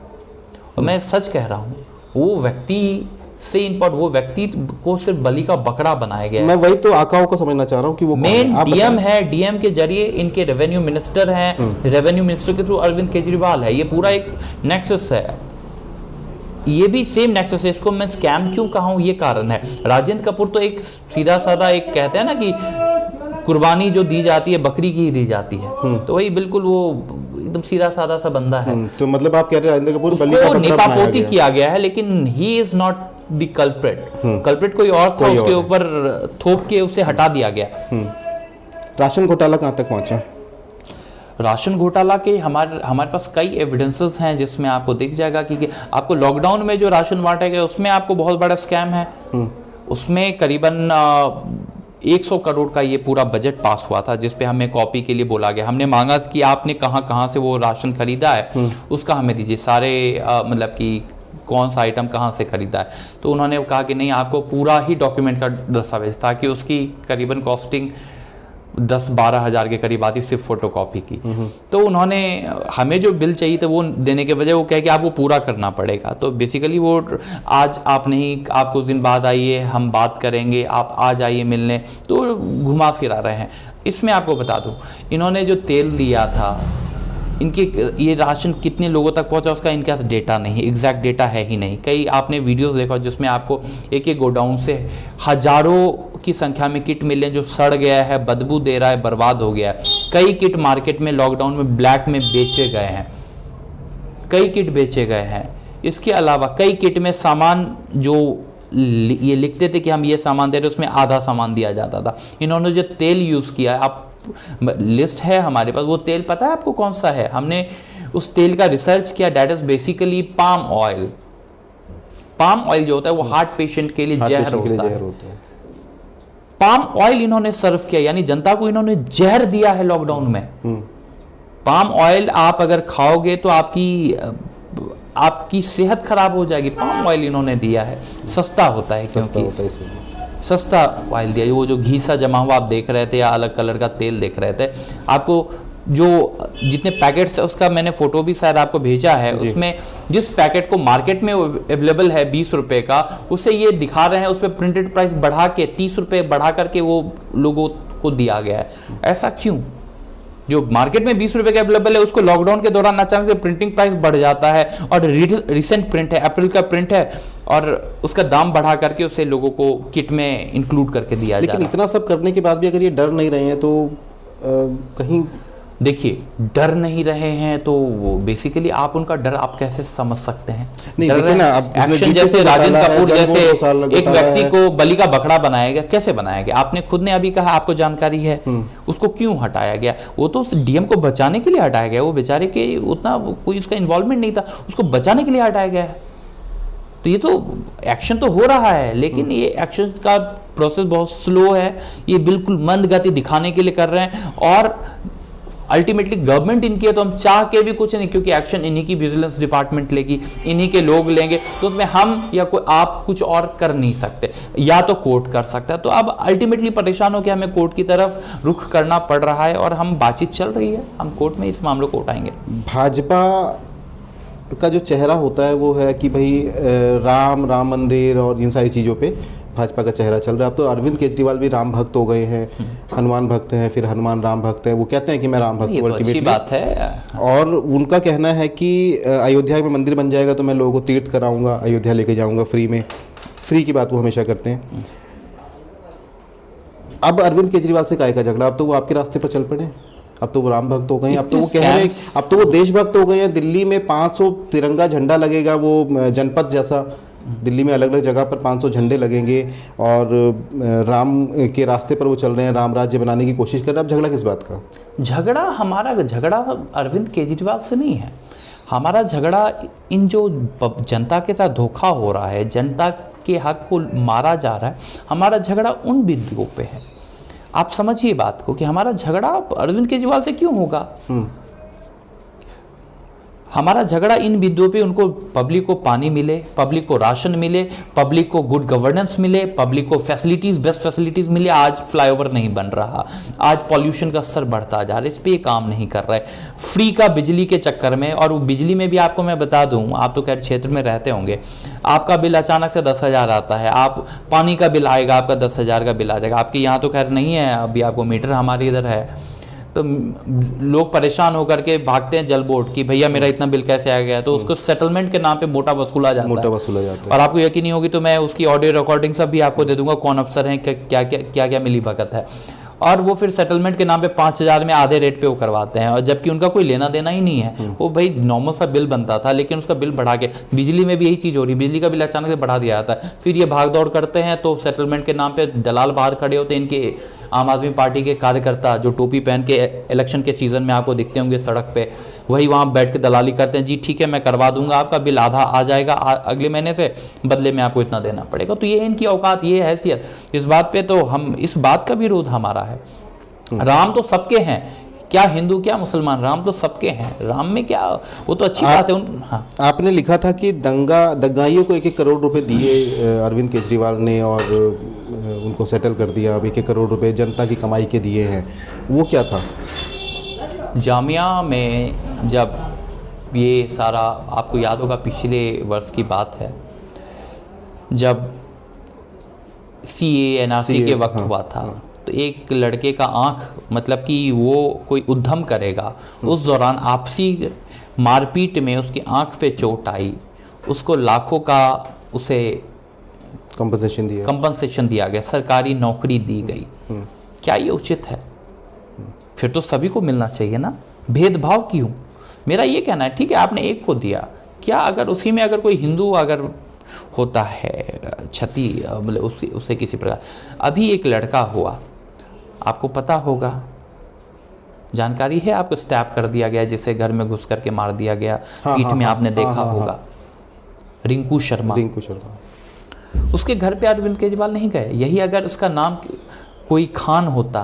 और मैं सच कह रहा हूँ, वो व्यक्ति से वो व्यक्ति को सिर्फ बलि का बकरा बनाया गया है। मैं वही तो आकाओं को समझना चाह रहा हूँ कि वो मेन डीएम है, डीएम के जरिए इनके रेवेन्यू मिनिस्टर हैं, रेवेन्यू मिनिस्टर के थ्रू अरविंद केजरीवाल है। ये पूरा एक नेक्सस है, ये भी सेम नेक्सस है। इसको मैं स्कैम क्यों कहा हूँ, ये कारण है। राजेंद्र कपूर तो एक सीधा साधा, एक कहते हैं ना कि कुर्बानी जो दी जाती है बकरी की ही दी जाती है, तो वही बिल्कुल वो एकदम सीधा साधा सा बंदा है। तो मतलब आप कह रहे हैं राजेंद्र कपूर बलि का बकरा नीपापोती किया गया है, लेकिन he is not the culprit. Culprit कोई और था, उसके ऊपर थोप के उसे हटा दिया गया। राशन घोटाला कहां तक पहुंचा? राशन घोटाला के हमारे पास कई एविडेंसेस हैं, जिसमें आपको दिख जाएगा कि आपको लॉकडाउन में जो राशन बांटा गया उसमें आपको बहुत बड़ा स्कैम है। उसमें करीबन 100 करोड़ का ये पूरा बजट पास हुआ था, जिस पे हमें कॉपी के लिए बोला गया। हमने मांगा कि आपने कहां से वो राशन खरीदा है, उसका हमें दीजिए, सारे मतलब कि कौन सा आइटम कहाँ से खरीदा है। तो उन्होंने कहा कि नहीं, आपको पूरा ही डॉक्यूमेंट का दस्तावेज, ताकि उसकी करीबन कॉस्टिंग 10-12 हज़ार के करीब आती, सिर्फ फोटोकॉपी की। तो उन्होंने हमें जो बिल चाहिए था वो देने के बजाय वो कहे कि आपको पूरा करना पड़ेगा। तो बेसिकली वो आज आप नहीं, आप कुछ दिन बाद आइए, हम बात करेंगे, आप आ जाइए मिलने, तो घुमा फिरा रहे हैं। इसमें आपको बता दूं, इन्होंने जो तेल दिया था, इनके ये राशन कितने लोगों तक पहुंचा उसका इनके पास डेटा नहीं, एग्जैक्ट डेटा है ही नहीं। कई आपने वीडियोस देखा जिसमें आपको एक एक गोडाउन से हजारों की संख्या में किट मिले जो सड़ गया है, बदबू दे रहा है, बर्बाद हो गया है। कई किट मार्केट में लॉकडाउन में ब्लैक में बेचे गए हैं, कई किट बेचे गए हैं। इसके अलावा कई किट में सामान जो ये लिखते थे कि हम ये सामान दे रहे, उसमें आधा सामान दिया जाता था। इन्होंने जो तेल यूज़ किया है, आप लिस्ट है हमारे पास, वो तेल पता है आपको कौन सा है? हमने उस तेल का रिसर्च किया। That is basically palm oil. Palm oil जो होता है वो हार्ट पेशेंट के लिए जहर होता है। पाम ऑयल इन्होंने सर्व किया, यानी जनता को इन्होंने जहर दिया है लॉकडाउन में। पाम ऑयल आप अगर खाओगे तो आपकी सेहत खराब हो जाएगी। पाम ऑयल इन्होंने दिया है, सस्ता होता है, क्योंकि सस्ता ऑयल दिया। वो जो घी सा जमा हुआ आप देख रहे थे या अलग कलर का तेल देख रहे थे, आपको जो जितने पैकेट्स है उसका मैंने फोटो भी शायद आपको भेजा है। उसमें जिस पैकेट को मार्केट में अवेलेबल है 20 रुपए का, उसे ये दिखा रहे हैं उस पर प्रिंटेड प्राइस बढ़ा के 30 रुपए बढ़ा करके वो लोगों को दिया गया है। ऐसा क्यों? जो मार्केट में 20 रुपए का अवेलेबल है उसको लॉकडाउन के दौरान अचानक से प्रिंटिंग प्राइस बढ़ जाता है। और रिसेंट प्रिंट है, अप्रैल का प्रिंट है, और उसका दाम बढ़ा करके उसे लोगों को किट में इंक्लूड करके दिया जाए। लेकिन इतना सब करने के बाद भी अगर ये डर नहीं रहे हैं तो कहीं, देखिए, डर नहीं रहे हैं तो बेसिकली आप उनका डर आप कैसे समझ सकते हैं? नहीं, देखिए ना, एक्शन जैसे राजेंद्र कपूर जैसे एक व्यक्ति को बलि का बकरा बनाया गया, कैसे बनाया गया? आपने खुद ने अभी कहा, आपको जानकारी है। उसको क्यों हटाया गया? वो तो डीएम को बचाने के लिए हटाया गया। वो बेचारे के उतना कोई उसका इन्वॉल्वमेंट नहीं था, उसको बचाने के लिए हटाया गया है। तो ये तो एक्शन तो हो रहा है, लेकिन ये एक्शन का प्रोसेस बहुत स्लो है। ये बिल्कुल मंद गति दिखाने के लिए कर रहे हैं, और अल्टीमेटली गवर्नमेंट इनकी है तो हम चाह के भी कुछ नहीं, क्योंकि एक्शन इन्हीं की विजिलेंस डिपार्टमेंट लेगी, इन्हीं के लोग लेंगे, तो उसमें हम या कोई आप कुछ और कर नहीं सकते, या तो कोर्ट कर सकता है। तो अब अल्टीमेटली परेशान होकर हमें कोर्ट की तरफ रुख करना पड़ रहा है, और हम बातचीत चल रही है, हम कोर्ट में इस मामले को उठाएंगे। भाजपा का जो चेहरा होता है वो है कि भाई राम मंदिर और इन सारी चीज़ों पे भाजपा का चेहरा चल रहा है। अब तो अरविंद केजरीवाल भी राम भक्त हो गए हैं, हनुमान भक्त हैं, फिर हनुमान राम भक्त है। वो कहते हैं कि मैं राम भक्त हूँ, अच्छी बात है। और उनका कहना है कि अयोध्या में मंदिर बन जाएगा तो मैं लोगों को तीर्थ कराऊंगा, अयोध्या लेके जाऊंगा फ्री में। फ्री की बात वो हमेशा करते हैं। अब अरविंद केजरीवाल से काहे का झगड़ा? अब तो वो आपके रास्ते पर चल पड़े, अब तो वो राम भक्त हो गए हैं, अब तो वो कह रहे हैं, अब तो वो देशभक्त हो गए हैं। दिल्ली में 500 तिरंगा झंडा लगेगा, वो जनपद जैसा दिल्ली में अलग अलग जगह पर 500 झंडे लगेंगे, और राम के रास्ते पर वो चल रहे हैं, राम राज्य बनाने की कोशिश कर रहे हैं। अब झगड़ा किस बात का? झगड़ा अरविंद केजरीवाल से नहीं है। हमारा झगड़ा इन जो जनता के साथ धोखा हो रहा है, जनता के हक को मारा जा रहा है, हमारा झगड़ा उन बिंदुओं पे है। आप समझिए बात को कि हमारा झगड़ा अरविंद केजरीवाल से क्यों होगा। हमारा झगड़ा इन बिंदुओं पे, उनको पब्लिक को पानी मिले, पब्लिक को राशन मिले, पब्लिक को गुड गवर्नेंस मिले, पब्लिक को फैसिलिटीज, बेस्ट फैसिलिटीज मिले। आज फ्लाईओवर नहीं बन रहा, आज पॉल्यूशन का स्तर बढ़ता जा रहा है, इस पे ये काम नहीं कर रहा है। फ्री का बिजली के चक्कर में, और वो बिजली में भी आपको मैं बता दूं, आप तो खैर क्षेत्र में रहते होंगे, आपका बिल अचानक से 10,000 आता है, आप पानी का बिल आएगा, आपका 10,000 का बिल आ जाएगा। आपके यहाँ तो खैर नहीं है अभी, आपको मीटर, हमारे इधर है। तो लोग परेशान होकर के भागते हैं जल बोर्ड की, भैया मेरा इतना बिल कैसे आ गया। तो उसको सेटलमेंट के नाम पे मोटा वसूला जाता है। और आपको यकीन नहीं होगी तो मैं उसकी ऑडियो रिकॉर्डिंग सब भी आपको दे दूंगा, कौन अफसर हैं, क्या क्या मिली भगत है। और वो फिर सेटलमेंट के नाम पे 5,000 में आधे रेट पे वो करवाते हैं, और जबकि उनका कोई लेना देना ही नहीं है। वो भाई नॉर्मल सा बिल बनता था, लेकिन उसका बिल बढ़ा के, बिजली में भी यही चीज़ हो रही है, बिजली का बिल अचानक से बढ़ा दिया जाता है। फिर ये भाग दौड़ करते हैं, तो सेटलमेंट के नाम पे दलाल बाहर खड़े होते हैं। इनके आम आदमी पार्टी के कार्यकर्ता जो टोपी पहन के इलेक्शन के सीजन में आपको दिखते होंगे सड़क पे, वही वहाँ बैठ के दलाली करते हैं। जी ठीक है, मैं करवा दूंगा, आपका बिल आधा आ जाएगा अगले महीने से, बदले में आपको इतना देना पड़ेगा। तो ये इनकी औकात, ये हैसियत, इस बात पे तो हम, इस बात का विरोध हमारा है। राम तो सबके हैं, क्या हिंदू क्या मुसलमान, राम तो सबके हैं, राम में क्या, वो तो अच्छी बात है। हाँ, आपने लिखा था कि दंगाइयों को 1-1 करोड़ रुपए दिए अरविंद केजरीवाल ने, और उनको सेटल कर दिया। अब 1-1 करोड़ रुपए जनता की कमाई के दिए हैं, वो क्या था? जामिया में जब ये सारा, आपको याद होगा पिछले वर्ष की बात है, जब CAA NRC के वक्त हुआ था, तो एक लड़के का आंख, मतलब कि वो कोई उद्यम करेगा, उस दौरान आपसी मारपीट में उसकी आंख पे चोट आई, उसको लाखों का उसे कंपनसेशन दिया गया, सरकारी नौकरी दी गई। क्या ये उचित है? फिर तो सभी को मिलना चाहिए ना, भेदभाव क्यों? मेरा ये कहना है, ठीक है आपने एक को दिया, क्या अगर उसी में अगर कोई हिंदू अगर होता है क्षति, मतलब उससे किसी प्रकार, अभी एक लड़का हुआ, आपको पता होगा, जानकारी है आपको, स्टैप कर दिया गया, जिसे घर में घुस करके मार दिया गया, पीठ में आपने देखा होगा, रिंकू शर्मा। उसके घर पे अरविंद केजरीवाल नहीं गए। यही अगर उसका नाम कोई खान होता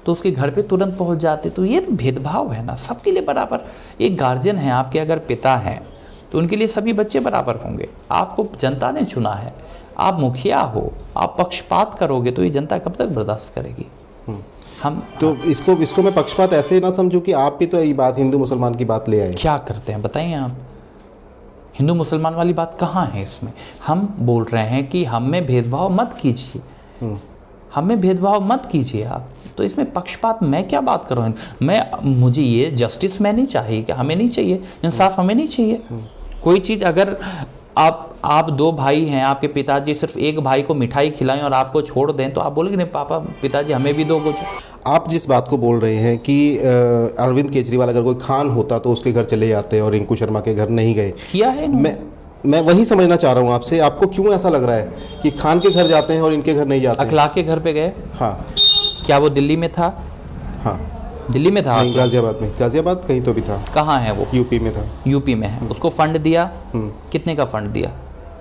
तो उसके घर पे तुरंत पहुंच जाते। तो ये भेदभाव है ना, सबके लिए बराबर। एक गार्जियन है आपके, अगर पिता हैं तो उनके लिए सभी बच्चे बराबर होंगे। आपको जनता ने चुना है, आप मुखिया हो, आप पक्षपात करोगे तो ये जनता कब तक बर्दाश्त करेगी? हम तो इसको मैं पक्षपात ऐसे ना समझूं कि आप भी तो ये बात हिंदू मुसलमान की बात ले आए। क्या करते हैं बताइए आप? हिंदू मुसलमान वाली बात कहाँ है इसमें? हम बोल रहे हैं कि हम में भेदभाव मत कीजिए, हमें भेदभाव मत कीजिए आप। तो इसमें पक्षपात मैं क्या बात कर रहा हूँ? मुझे ये जस्टिस मैं नहीं चाहिए, कि हमें नहीं चाहिए, इंसाफ हमें नहीं चाहिए। कोई चीज़ अगर आप 2 भाई हैं, आपके पिताजी सिर्फ एक भाई को मिठाई खिलाएं और आपको छोड़ दें, तो आप बोलेंगे नहीं पापा, पिताजी हमें भी दो कुछ। आप जिस बात को बोल रहे हैं कि अरविंद केजरीवाल अगर कोई खान होता तो उसके घर चले जाते और रिंकू शर्मा के घर नहीं गए, किया है। मैं वही समझना चाह रहा हूँ आपसे, आपको क्यों ऐसा लग रहा है कि खान के घर जाते हैं और इनके घर नहीं जाते? अखलाक के घर पे गए। हाँ, क्या वो दिल्ली में था? हाँ दिल्ली में था, गाजियाबाद में, गाजियाबाद कहीं तो भी था। कहाँ है वो? यूपी में था। यूपी में है। उसको फंड दिया, कितने का फंड दिया?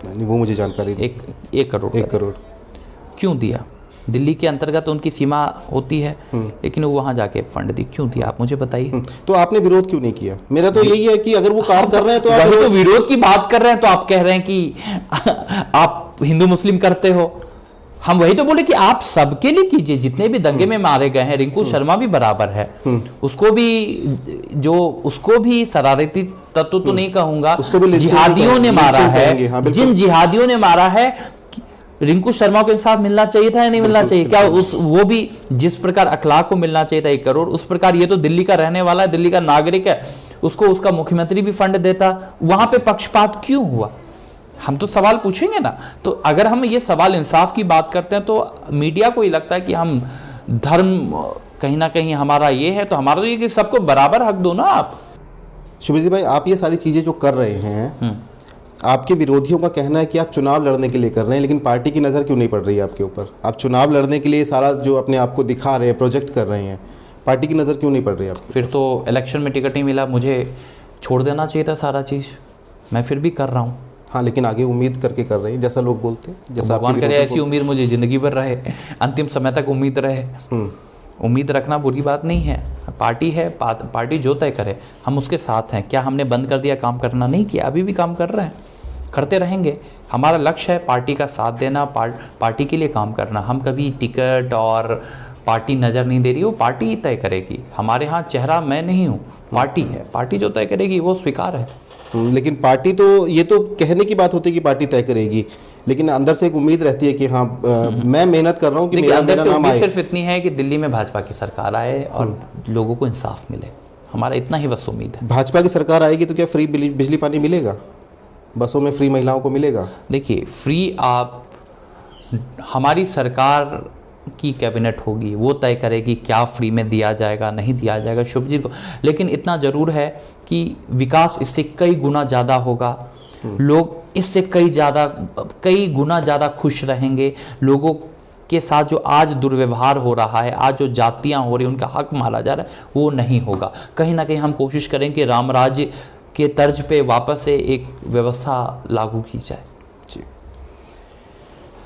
नहीं, वो मुझे जानकारी नहीं। 1 करोड़। 1 करोड़ क्यों दिया? दिल्ली के अंतर्गत उनकी सीमा होती है, लेकिन वो वहाँ जाके फंड दी, क्यों दिया आप मुझे बताइए। तो आपने विरोध क्यों नहीं किया? मेरा तो यही है कि अगर वो काम कर रहे हैं तो आप तो विरोध की बात कर रहे हैं, तो आप कह रहे हैं कि आप हिंदू मुस्लिम करते हो। हम वही तो बोले कि आप सबके लिए कीजिए, जितने भी दंगे में मारे गए हैं, रिंकू शर्मा भी बराबर है, उसको भी शरारती तत्व तो नहीं कहूंगा, जिहादियों ने मारा है। हाँ, जिन जिहादियों ने मारा है, रिंकू शर्मा को इंसाफ मिलना चाहिए था या नहीं मिलना चाहिए? क्या वो भी जिस प्रकार अखलाक को मिलना चाहिए था 1 करोड़, उस प्रकार ये तो दिल्ली का रहने वाला है, दिल्ली का नागरिक है, उसको उसका मुख्यमंत्री भी फंड देता। वहां पे पक्षपात क्यों हुआ? हम तो सवाल पूछेंगे ना। तो अगर हम ये सवाल इंसाफ की बात करते हैं, तो मीडिया को ही लगता है कि हम धर्म कहीं ना कहीं हमारा ये है, तो हमारा तो ये कि सबको बराबर हक दो ना आप। शुभजीत भाई, आप ये सारी चीजें जो कर रहे हैं, आपके विरोधियों का कहना है कि आप चुनाव लड़ने के लिए कर रहे हैं, लेकिन पार्टी की नज़र क्यों नहीं पड़ रही है आपके ऊपर? आप चुनाव लड़ने के लिए सारा जो अपने आप को दिखा रहे हैं, प्रोजेक्ट कर रहे हैं, पार्टी की नज़र क्यों नहीं पड़ रही है आपको? फिर तो इलेक्शन में टिकट नहीं मिला, मुझे छोड़ देना चाहिए था सारा चीज़, मैं फिर भी कर रहा हूँ। हाँ, लेकिन आगे उम्मीद करके कर रहे हैं, जैसा लोग बोलते हैं, जैसा भगवान करे ऐसी उम्मीद मुझे ज़िंदगी भर रहे, अंतिम समय तक उम्मीद रहे। उम्मीद रखना बुरी बात नहीं है, पार्टी है, पार्टी जो तय करे हम उसके साथ हैं। क्या हमने बंद कर दिया काम करना? नहीं किया, अभी भी काम कर रहे हैं, करते रहेंगे। हमारा लक्ष्य है पार्टी का साथ देना, पार्टी के लिए काम करना। हम कभी टिकट और पार्टी नज़र नहीं दे रही, वो पार्टी ही तय करेगी। हमारे यहाँ चेहरा मैं नहीं हूँ, पार्टी है, पार्टी जो तय करेगी वो स्वीकार है। लेकिन पार्टी तो, ये तो कहने की बात होती है कि पार्टी तय करेगी, लेकिन अंदर से एक उम्मीद रहती है कि हाँ मैं मेहनत कर रहा हूँ कि मेरा अंदर से नाम उम्मीद आए। सिर्फ इतनी है कि दिल्ली में भाजपा की सरकार आए और लोगों को इंसाफ मिले, हमारा इतना ही बस उम्मीद है। भाजपा की सरकार आएगी तो क्या फ्री बिजली पानी मिलेगा, बसों में फ्री महिलाओं को मिलेगा? देखिए, फ्री आप, हमारी सरकार की कैबिनेट होगी, वो तय करेगी क्या फ्री में दिया जाएगा नहीं दिया जाएगा शुभजीत को। लेकिन इतना ज़रूर है कि विकास इससे कई गुना ज़्यादा होगा, लोग इससे कई गुना ज़्यादा खुश रहेंगे। लोगों के साथ जो आज दुर्व्यवहार हो रहा है, आज जो जातियाँ हो रही हैं, उनका हक मारा जा रहा है, वो नहीं होगा। कहीं ना कहीं हम कोशिश करें कि राम राज्य के तर्ज पे वापस से एक व्यवस्था लागू की जाए। जी,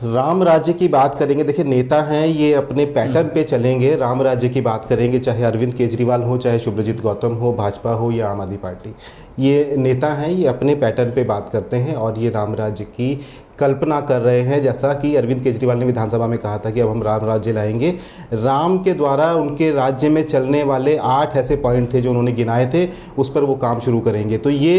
राम राज्य की बात करेंगे, देखिए नेता हैं ये अपने पैटर्न पे चलेंगे। राम राज्य की बात करेंगे, चाहे अरविंद केजरीवाल हो, चाहे शुभ्रजीत गौतम हो, भाजपा हो या आम आदमी पार्टी, ये नेता हैं, ये अपने पैटर्न पे बात करते हैं और ये राम राज्य की कल्पना कर रहे हैं। जैसा कि अरविंद केजरीवाल ने विधानसभा में कहा था कि अब हम राम राज्य लाएंगे। राम के द्वारा उनके राज्य में चलने वाले 8 ऐसे पॉइंट थे जो उन्होंने गिनाए थे, उस पर वो काम शुरू करेंगे। तो ये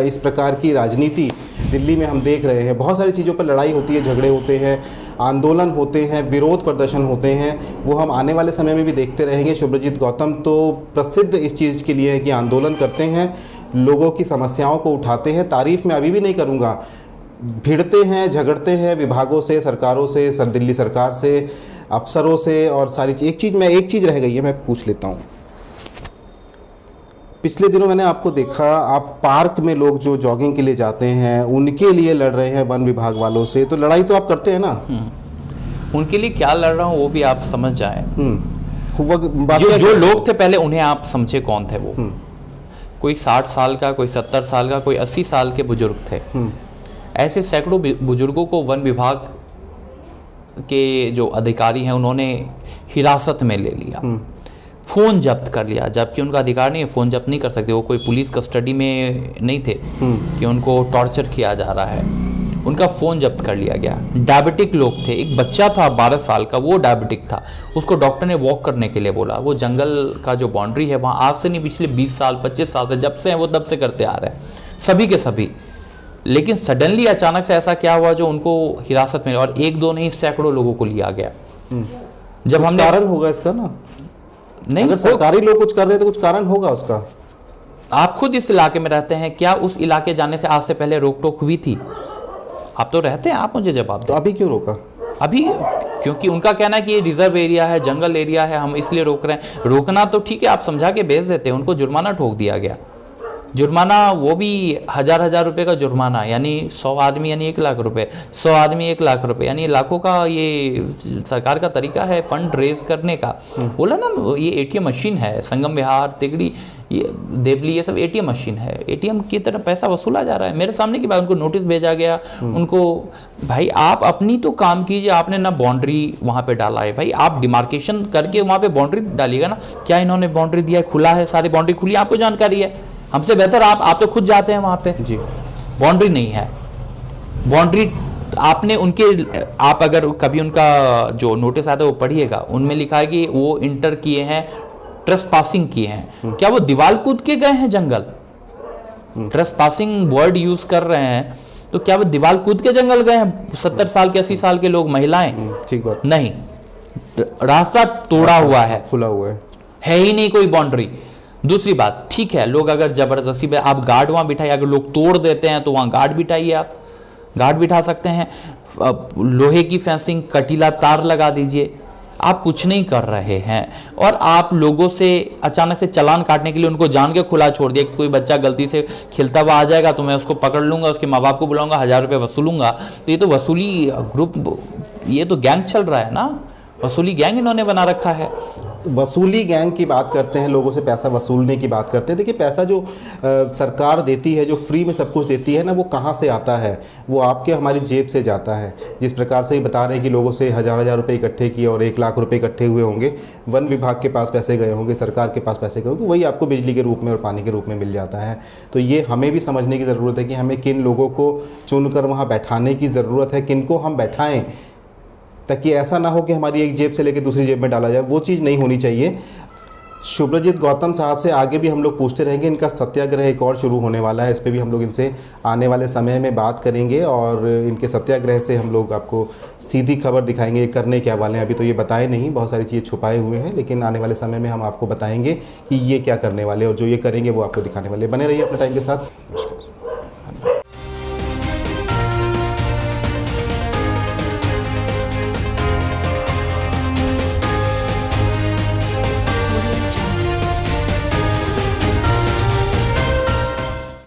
इस प्रकार की राजनीति दिल्ली में हम देख रहे हैं। बहुत सारी चीज़ों पर लड़ाई होती है, झगड़े होते हैं, आंदोलन होते हैं, विरोध प्रदर्शन होते हैं, वो हम आने वाले समय में भी देखते रहेंगे। शुभ्रजीत गौतम तो प्रसिद्ध इस चीज़ के लिए है कि आंदोलन करते हैं, लोगों की समस्याओं को उठाते हैं। तारीफ मैं अभी भी नहीं करूँगा, भिड़ते हैं, झगड़ते हैं विभागों से, सरकारों से, दिल्ली सरकार से, अफसरों से और सारी चीज़। एक चीज़ रह गई है, मैं पूछ लेता हूँ। पिछले दिनों मैंने आपको देखा, आप पार्क में लोग जो जॉगिंग के लिए जाते हैं उनके लिए लड़ रहे हैं वन विभाग वालों से। तो लड़ाई तो आप करते हैं ना? उनके लिए क्या लड़ रहा हूँ वो भी आप समझ जाएं। जो लोग थे पहले, उन्हें आप समझे कौन थे वो। कोई 60 साल का, कोई 70 साल का, कोई 80 साल के बुजुर्ग थे। ऐसे सैकड़ों बुजुर्गों को वन विभाग के जो अधिकारी हैं उन्होंने हिरासत में ले लिया, फ़ोन जब्त कर लिया, जबकि उनका अधिकार नहीं है, फ़ोन जब्त नहीं कर सकते। वो कोई पुलिस कस्टडी में नहीं थे कि उनको टॉर्चर किया जा रहा है, उनका फ़ोन जब्त कर लिया गया। डायबिटिक लोग थे, एक बच्चा था 12 साल का, वो डायबिटिक था, उसको डॉक्टर ने वॉक करने के लिए बोला। वो जंगल का जो बाउंड्री है वहाँ आज से नहीं, पिछले 20 साल 25 साल से, जब से हैं वो तब से करते आ रहे हैं, सभी के सभी। लेकिन सडनली अचानक से ऐसा क्या हुआ जो उनको हिरासत में, और एक दो नहीं सैकड़ों लोगों को लिया गया। जब हमने, कारण होगा इसका ना? नहीं, अगर सरकारी लोग कुछ कर रहे हैं तो कुछ कारण होगा उसका। आप खुद इस इलाके में रहते हैं, क्या उस इलाके जाने से आज से पहले रोक टोक हुई थी? आप तो रहते हैं, आप मुझे जवाब दें। तो अभी क्यों रोका? अभी क्योंकि उनका कहना है कि ये रिजर्व एरिया है, जंगल एरिया है, हम इसलिए रोक रहे हैं। रोकना तो ठीक है, आप समझा के भेज देते हैं, उनको जुर्माना ठोक दिया गया। जुर्माना वो भी 1000 रुपये का जुर्माना, यानी 100 आदमी यानी 1 लाख रुपए, 100 आदमी 1 लाख रुपए, यानी लाखों का ये सरकार का तरीका है फंड रेज करने का। बोला ना, ये एटीएम मशीन है, संगम विहार, तिगड़ी, ये देवली, ये सब एटीएम मशीन है, एटीएम की तरह पैसा वसूला जा रहा है। मेरे सामने की बात, उनको नोटिस भेजा गया। उनको, भाई आप अपनी तो काम कीजिए, आपने ना बाउंड्री वहाँ पे डाला है, भाई आप डिमार्केशन करके वहाँ पे बाउंड्री डालिएगा ना। क्या इन्होंने बाउंड्री दिया है? खुला है, सारी बाउंड्री खुली, आपको जानकारी है, हमसे बेहतर आप तो खुद जाते हैं वहाँ पे जी। बाउंड्री नहीं है, बाउंड्री आपने उनके, आप अगर कभी उनका जो नोटिस आता है वो पढ़िएगा, उनमें लिखा है कि वो इंटर किए हैं, ट्रेसपासिंग किए हैं। क्या वो दीवार कूद के गए हैं जंगल? ट्रेसपासिंग वर्ड यूज कर रहे हैं, तो क्या वो दीवार कूद के जंगल गए हैं? 70 साल के 80 साल के लोग, महिलाएं, ठीक बात नहीं, रास्ता तोड़ा हुआ है, खुला हुआ है ही नहीं कोई बाउंड्री। दूसरी बात, ठीक है, लोग अगर जबरदस्ती पे आप गार्ड वहां बिठाइए, अगर लोग तोड़ देते हैं तो वहां गार्ड बिठाइए, आप गार्ड बिठा सकते हैं। लोहे की फेंसिंग, कटीला तार लगा दीजिए, आप कुछ नहीं कर रहे हैं। और आप लोगों से अचानक से चालान काटने के लिए उनको जान के खुला छोड़ दिया कि कोई बच्चा गलती से खेलता हुआ आ जाएगा तो मैं उसको पकड़ लूंगा, उसके माँ बाप को बुलाऊंगा, 1000 रुपये वसूलूंगा। तो ये तो वसूली ग्रुप, ये तो गैंग चल रहा है ना, वसूली गैंग इन्होंने बना रखा है। वसूली गैंग की बात करते हैं, लोगों से पैसा वसूलने की बात करते हैं। देखिए पैसा जो सरकार देती है, जो फ्री में सब कुछ देती है ना, वो कहाँ से आता है? वो आपके हमारी जेब से जाता है। जिस प्रकार से ये बता रहे हैं कि लोगों से हज़ार रुपए इकट्ठे किए और 1 लाख रुपए इकट्ठे हुए होंगे, वन विभाग के पास पैसे गए होंगे, सरकार के पास पैसे गए होंगे, वही आपको बिजली के रूप में और पानी के रूप में मिल जाता है। तो ये हमें भी समझने की ज़रूरत है कि हमें किन लोगों को चुनकर वहाँ बैठाने की ज़रूरत है, किन को हम बैठाएँ, ताकि ऐसा ना हो कि हमारी एक जेब से लेकर दूसरी जेब में डाला जाए। वो चीज़ नहीं होनी चाहिए। शुभ्रजीत गौतम साहब से आगे भी हम लोग पूछते रहेंगे। इनका सत्याग्रह एक और शुरू होने वाला है, इस पे भी हम लोग इनसे आने वाले समय में बात करेंगे और इनके सत्याग्रह से हम लोग आपको सीधी खबर दिखाएंगे, करने क्या वाले हैं। अभी तो ये बताए नहीं, बहुत सारी चीज़ें छुपाए हुए हैं, लेकिन आने वाले समय में हम आपको बताएंगे कि ये क्या करने वाले और जो ये करेंगे वो आपको दिखाने वाले। बने रहिए अपने टाइम के साथ।